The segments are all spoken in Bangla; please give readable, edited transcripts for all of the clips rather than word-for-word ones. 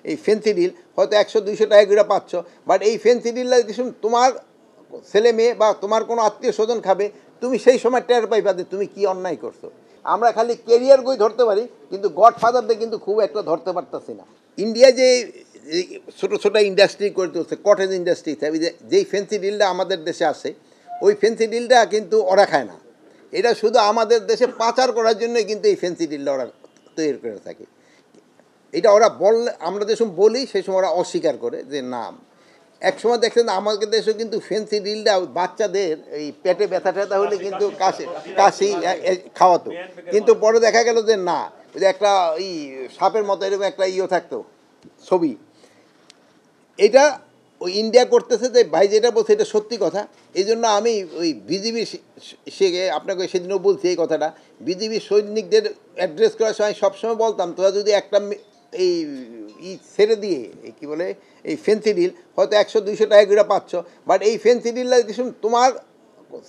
এই ফেন্সিডিল হয়তো 100-200 টাকা করে পাচ্ছ, বাট এই ফেন্সিডিলটা তোমার ছেলে মেয়ে বা তোমার কোনো আত্মীয় স্বজন খাবে, তুমি সেই সময় টের পাইবা যে তুমি কি অন্যায় করছো। আমরা খালি কেরিয়ার বই ধরতে পারি, কিন্তু গডফাদারদের কিন্তু খুব একটা ধরতে পারতেছি না। ইন্ডিয়া যে ছোটো ছোটো ইন্ডাস্ট্রি করে তুলছে, কটেজ ইন্ডাস্ট্রি, যেই ফেন্সিডিলটা আমাদের দেশে আসে, ওই ফেন্সিডিলটা কিন্তু ওরা খায় না। এটা শুধু আমাদের দেশে পাচার করার জন্যই কিন্তু এই ফেন্সিডিলটা ওরা তৈরি করে থাকে। এটা ওরা বললে, আমরা যে সময় বলি সেই সময় ওরা অস্বীকার করে যে না। এক সময় দেখছেন আমাদের দেশেও কিন্তু ফেন্সিডিলটা বাচ্চাদের এই পেটে ব্যথা ট্যাথা হলে কিন্তু কাশি খাওয়াতো, কিন্তু পরে দেখা গেল যে না, ওই যে একটা এই সাপের মতো এরকম একটা থাকতো ছবি, এটা ওই ইন্ডিয়া করতেছে। যে ভাই যেটা বলছে এটা সত্যি কথা। এই জন্য আমি ওই বিজিবি আপনাকে সেদিনও বলছি এই কথাটা, বিজিবি সৈনিকদের অ্যাড্রেস করার সময় সবসময় বলতাম, তোরা যদি একটা এই ছেড়ে দিয়ে কী বলে এই ফেন্সিডিল হয়তো 100-200 টাকা করে পাচ্ছ, বাট এই ফেন্সিডিলটা তোমার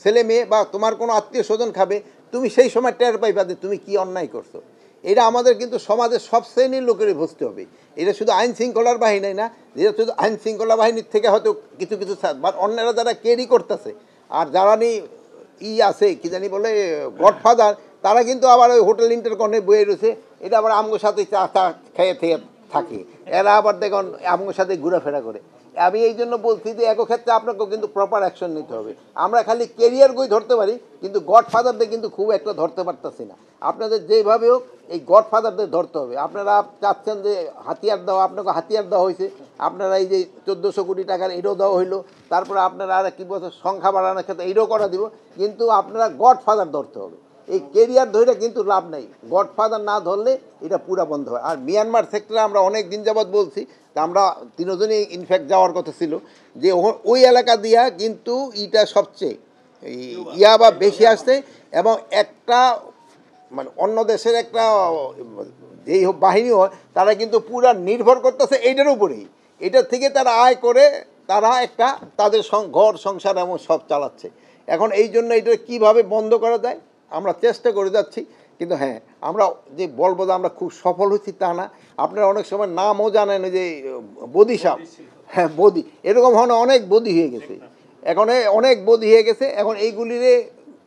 ছেলে মেয়ে বা তোমার কোনো আত্মীয় স্বজন খাবে, তুমি সেই সময় টের পাইবা যে তুমি কি অন্যায় করছো। এটা আমাদের কিন্তু সমাজের সব শ্রেণীর লোকেরই বুঝতে হবে। এটা শুধু আইন শৃঙ্খলার বাহিনী না, যেটা শুধু আইন শৃঙ্খলা বাহিনীর থেকে হয়তো কিছু কিছু, বাট অন্যরা যারা ক্যারি করতেছে আর যারা আছে কি জানি বলে গডফাদার, তারা কিন্তু আবার ওই হোটেল ইন্টারকনে বয়ে রয়েছে। এটা আবার আমগোর সাথে চা চা খেয়ে থেকে থাকে, এরা আবার দেখুন আমগোর সাথে ঘোরাফেরা করে। আমি এই জন্য বলছি যে ক্ষেত্রে আপনাকেও কিন্তু প্রপার অ্যাকশন নিতে হবে। আমরা খালি কেরিয়ার বই ধরতে পারি, কিন্তু গডফাদারদের কিন্তু খুব একটা ধরতে পারতেছি না। আপনাদের যেইভাবে হোক এই গডফাদারদের ধরতে হবে। আপনারা চাচ্ছেন যে হাতিয়ার দেওয়া, আপনাকে হাতিয়ার দেওয়া হয়েছে, আপনারা এই যে 1400 কোটি টাকার এটাও দেওয়া হইলো, তারপরে আপনারা আর কি বলছে সংখ্যা বাড়ানোর ক্ষেত্রে এইটাও করা দিব, কিন্তু আপনারা গডফাদার ধরতে হবে। এই কেরিয়ার ধরে কিন্তু লাভ নেই, গডফাদার না ধরলে এটা পুরা বন্ধ হয়। আর মিয়ানমার সেক্টরে আমরা অনেক দিন যাবৎ বলছি, তা আমরা তিনজনই ইনফ্যাক্ট যাওয়ার কথা ছিল, যে ওই এলাকা দিয়া কিন্তু এটা সবচেয়ে বা বেশি আসছে। এবং একটা মানে অন্য দেশের একটা যেই বাহিনী হয়, তারা কিন্তু পুরা নির্ভর করতেছে এইটার উপরেই। এটার থেকে তারা আয় করে, তারা একটা তাদের ঘর সংসার এমন সব চালাচ্ছে। এখন এই জন্য এটা কীভাবে বন্ধ করা যায় আমরা চেষ্টা করে যাচ্ছি। কিন্তু হ্যাঁ, আমরা যে বলবো যে আমরা খুব সফল হচ্ছি তা না। আপনারা অনেক সময় নামও জানেন যে বদি সাপ, হ্যাঁ বদি, এরকম ধরনের অনেক বদি হয়ে গেছে। এখন অনেক বদি হয়ে গেছে। এখন এইগুলিরে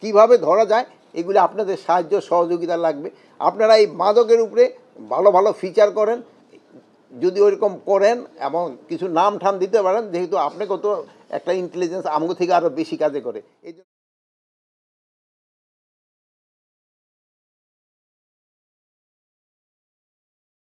কিভাবে ধরা যায়, এগুলি আপনাদের সাহায্য সহযোগিতা লাগবে। আপনারা এই মাদকের উপরে ভালো ভালো ফিচার করেন, যদি ওইরকম করেন এবং কিছু নাম ঠাম দিতে পারেন, যেহেতু আপনাকে তো একটা ইন্টেলিজেন্স আমগো থেকে আরও বেশি কাজে করে। এই